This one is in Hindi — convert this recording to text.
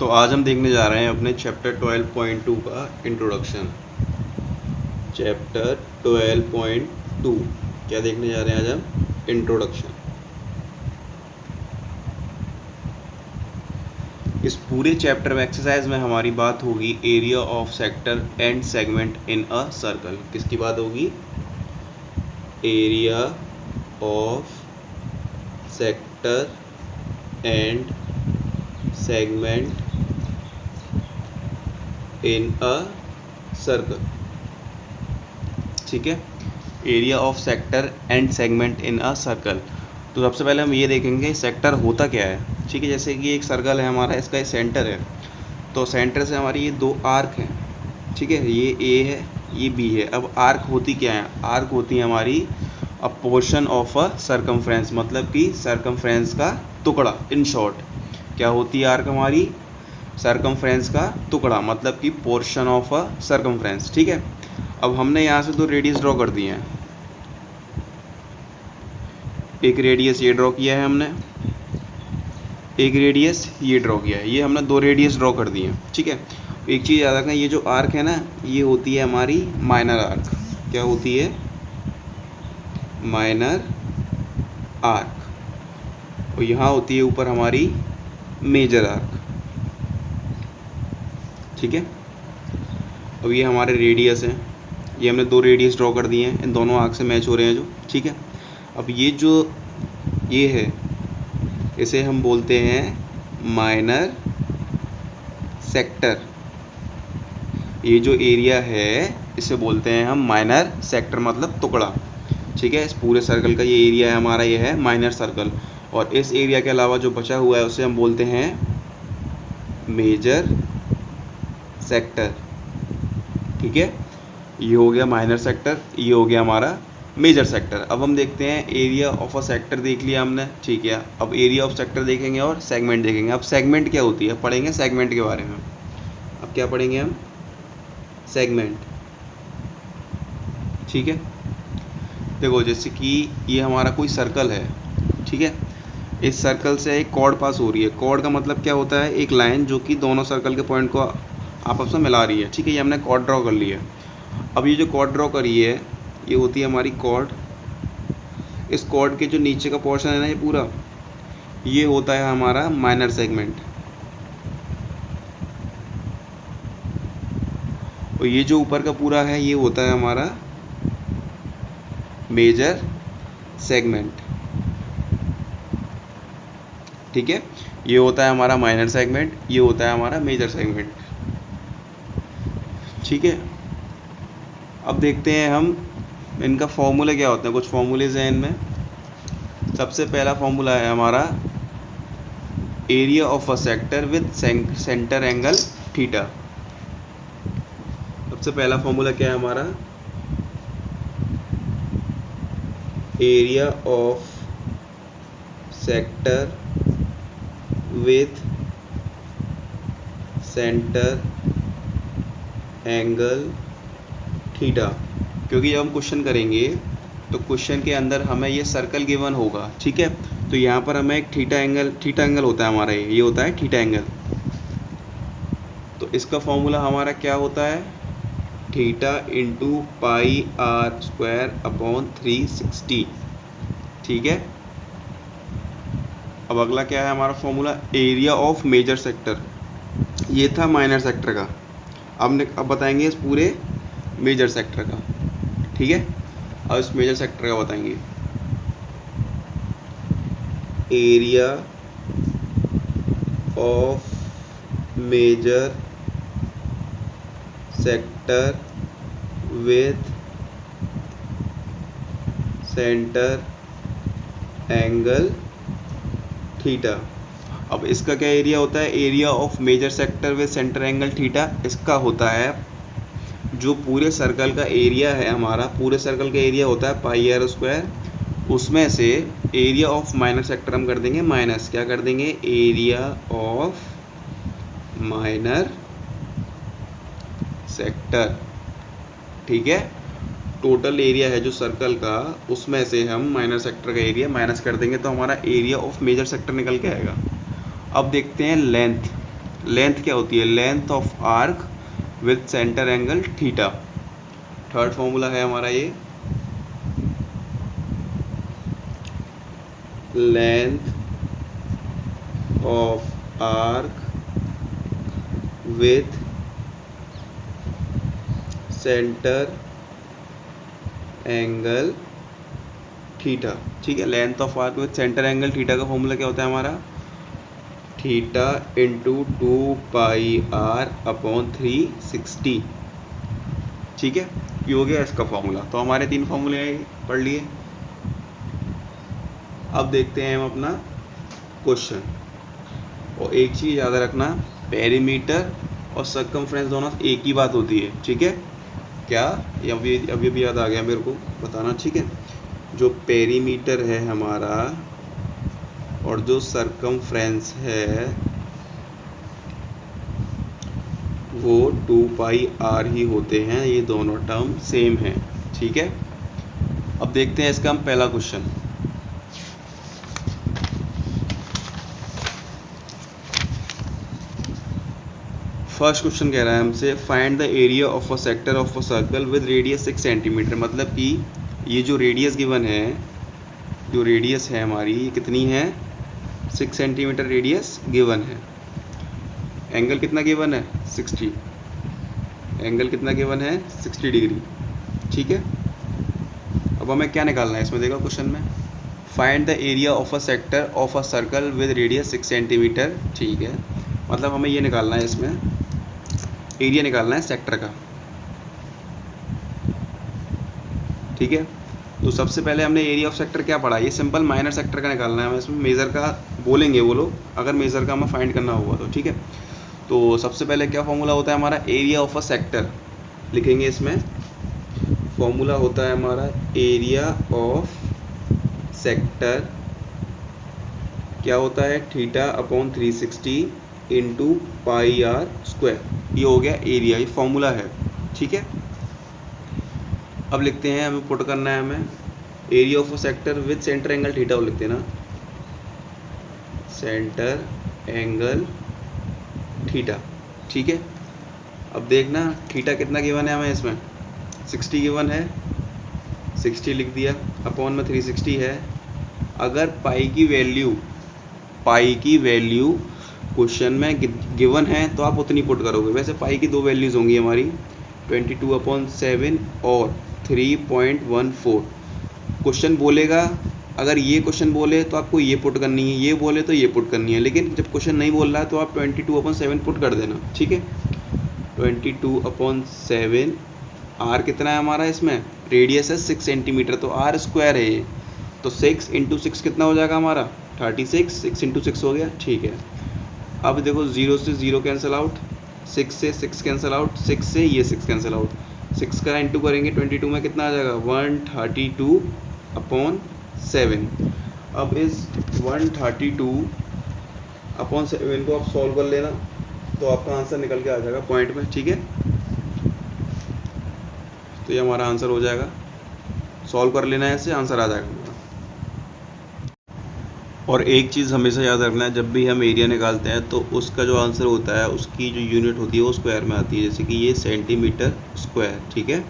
तो आज हम देखने जा रहे हैं अपने चैप्टर 12.2 का इंट्रोडक्शन। चैप्टर 12.2 क्या देखने जा रहे हैं आज हम? इंट्रोडक्शन। इस पूरे चैप्टर में एक्सरसाइज में हमारी बात होगी area of sector and segment in a circle. किसकी बात होगी? Area of sector and segment in a circle. ठीक है, area of sector and segment in a circle. तो सबसे पहले हम ये देखेंगे सेक्टर होता क्या है। ठीक है, जैसे कि एक सर्कल है हमारा, इसका सेंटर है, तो सेंटर से हमारी ये दो आर्क हैं। ठीक है, ये ए है, ये बी है। अब आर्क होती क्या है? आर्क होती है हमारी अ पोर्शन ऑफ अ सर्कमफ्रेंस, मतलब कि सर्कमफ्रेंस का टुकड़ा। इन शॉर्ट क्या होती है आर्क? हमारी सर्कमफ्रेंस का टुकड़ा, मतलब कि पोर्शन ऑफ अ सर्कमफ्रेंस। ठीक है, अब हमने यहाँ से दो रेडियस ड्रॉ कर दिए हैं। एक रेडियस ये ड्रॉ किया है हमने, एक रेडियस ये ड्रॉ किया है। ये हमने दो रेडियस ड्रॉ कर दिए हैं। ठीक है, एक चीज़ याद रखना, ये जो आर्क है ना, ये होती है हमारी माइनर आर्क। क्या होती है? Minor arc. और यहाँ होती है ऊपर हमारी मेजर आर्क। ठीक है, अब ये हमारे रेडियस हैं, ये हमने दो रेडियस ड्रॉ कर दिए हैं, इन दोनों आर्क से मैच हो रहे हैं जो। ठीक है, अब ये जो ये है, इसे हम बोलते हैं माइनर सेक्टर। ये जो एरिया है इसे बोलते हैं हम माइनर सेक्टर, मतलब टुकड़ा। ठीक है, इस पूरे सर्कल का ये एरिया है हमारा, ये है माइनर सर्कल। और इस एरिया के अलावा जो बचा हुआ है उसे हम बोलते हैं मेजर सेक्टर। ठीक है, ये हो गया माइनर सेक्टर, ये हो गया हमारा मेजर सेक्टर। अब हम देखते हैं एरिया ऑफ अ सेक्टर देख लिया हमने। ठीक है, अब एरिया ऑफ सेक्टर देखेंगे और सेगमेंट देखेंगे। अब सेगमेंट क्या होती है पढ़ेंगे, सेगमेंट के बारे में। अब क्या पढ़ेंगे हम? सेगमेंट। ठीक है, देखो जैसे कि ये हमारा कोई सर्कल है। ठीक है, इस सर्कल से एक कॉर्ड पास हो रही है। कॉर्ड का मतलब क्या होता है? एक लाइन जो कि दोनों सर्कल के पॉइंट को आपस में मिला रही है। ठीक है, ये हमने कॉर्ड ड्रॉ कर ली है। अब ये जो कॉर्ड ड्रॉ करी है, ये होती है हमारी कॉर्ड। इस कॉर्ड के जो नीचे का पोर्शन है ना, ये पूरा ये होता है हमारा माइनर सेगमेंट। और ये जो ऊपर का पूरा है, ये होता है हमारा मेजर सेगमेंट। ठीक है, ये होता है हमारा माइनर सेगमेंट, ये होता है हमारा मेजर सेगमेंट। ठीक है, अब देखते हैं हम इनका फॉर्मूला क्या होता है। कुछ फॉर्मूलेज हैं इनमें। सबसे पहला फॉर्मूला है हमारा area of a sector with centre angle theta. सबसे पहला फॉर्मूला क्या है हमारा? Area of sector with centre angle theta. क्योंकि जब हम क्वेश्चन करेंगे तो क्वेश्चन के अंदर हमें ये सर्कल गिवन होगा। ठीक है, तो यहाँ पर हमें एक थीटा एंगल होता है हमारा, ये होता है थीटा एंगल। तो इसका फॉर्मूला हमारा क्या होता है? Theta into pi R square upon 360। ठीक है, अब अगला क्या है हमारा formula? Area of major sector. ये था माइनर सेक्टर का, अब बताएंगे इस पूरे मेजर सेक्टर का। ठीक है, अब इस मेजर सेक्टर का बताएंगे। Area of major sector with centre angle theta. अब इसका क्या एरिया होता है? Area of major sector with centre angle theta इसका होता है, जो पूरे सर्कल का एरिया है हमारा, पूरे सर्कल का एरिया होता है पाई आर स्क्वायर। उसमें से एरिया ऑफ माइनर सेक्टर हम कर देंगे माइनस, क्या कर देंगे? Area of minor sector. ठीक है, टोटल एरिया है जो सर्कल का, उसमें से हम माइनर सेक्टर का एरिया माइनस कर देंगे, तो हमारा एरिया ऑफ मेजर सेक्टर निकल के आएगा। अब देखते हैं लेंथ। लेंथ क्या होती है? Length of arc with centre angle theta. Third formula है हमारा ये, length of arc with centre angle theta. ठीक है, length of arc with centre angle theta का फॉर्मूला क्या होता है हमारा? Theta into 2πr/360। ठीक है, ये हो गया इसका फॉर्मूला। तो हमारे 3 फॉर्मूले पढ़ लिए। अब देखते हैं हम अपना क्वेश्चन। और एक चीज़ याद रखना, पेरीमीटर और सर्कमफ्रेंस दोनों एक ही बात होती है। ठीक है, क्या? अभी भी याद आ गया मेरे को बताना। ठीक है, जो पेरीमीटर है हमारा और जो सर्कमफ्रेंस है वो 2πr ही होते हैं, ये दोनों टर्म सेम हैं। ठीक है, अब देखते हैं इसका हम पहला क्वेश्चन। फर्स्ट क्वेश्चन कह रहा है हमसे, find the area of a sector of a circle with radius 6 centimetre. मतलब कि ये जो रेडियस गिवन है, जो रेडियस है हमारी, ये कितनी है? 6 सेंटीमीटर रेडियस गिवन है। एंगल कितना गिवन है? 60। एंगल कितना गिवन है? 60 डिग्री। ठीक है, अब हमें क्या निकालना है इसमें? देखो क्वेश्चन में, find the area of a sector of a circle with radius 6 centimetre. ठीक है, मतलब हमें ये निकालना है, इसमें एरिया निकालना है सेक्टर का। ठीक है, तो सबसे पहले हमने एरिया ऑफ सेक्टर क्या पढ़ा? ये सिंपल माइनर सेक्टर का निकालना है हमें। इसमें मेजर का बोलेंगे वो लोग, अगर मेजर का हमें फाइंड करना होगा तो। ठीक है, तो सबसे पहले क्या फॉर्मूला होता है हमारा? एरिया ऑफ अ सेक्टर लिखेंगे इसमें। फॉर्मूला होता है हमारा एरिया ऑफ सेक्टर, क्या होता है? θ/360 इंटू πr²। ये हो गया एरिया, ये फॉर्मूला है। ठीक है, अब लिखते हैं, हमें पुट करना है हमें area of a sector with centre angle theta. वो लिखते हैं ना, सेंटर एंगल थीटा। ठीक है, अब देखना थीटा कितना गिवन है हमें इसमें? 60 गिवन है, 60 लिख दिया, अपॉन में 360 है। अगर पाई की वैल्यू क्वेश्चन में गिवन है तो आप उतनी पुट करोगे। वैसे पाई की 2 वैल्यूज होंगी हमारी, 22/7 और 3.14। क्वेश्चन बोलेगा, अगर ये क्वेश्चन बोले तो आपको ये पुट करनी है, ये बोले तो ये पुट करनी है। लेकिन जब क्वेश्चन नहीं बोल रहा है तो आप 22/7 पुट कर देना। ठीक है, 22/7। आर कितना है हमारा? इसमें रेडियस है 6 सेंटीमीटर, तो आर स्क्वायर है ये, तो 6 × 6 कितना हो जाएगा हमारा? 36। 6 × 6 हो गया। ठीक है, अब देखो 0 से 0 कैंसिल आउट, 6 से 6 कैंसिल आउट, 6 से ये 6 कैंसिल आउट, 6 का इंटू करेंगे 22 में कितना आ जाएगा? 132/7। अब इस 132/7 को आप सॉल्व कर लेना तो आपका आंसर निकल के आ जाएगा पॉइंट में। ठीक है, तो ये हमारा आंसर हो जाएगा। सॉल्व कर लेना है, ऐसे आंसर आ जाएगा। और एक चीज़ हमेशा याद रखना है, जब भी हम एरिया निकालते हैं तो उसका जो आंसर होता है उसकी जो यूनिट होती है वो स्क्वायर में आती है। जैसे कि ये सेंटीमीटर स्क्वायर। ठीक है,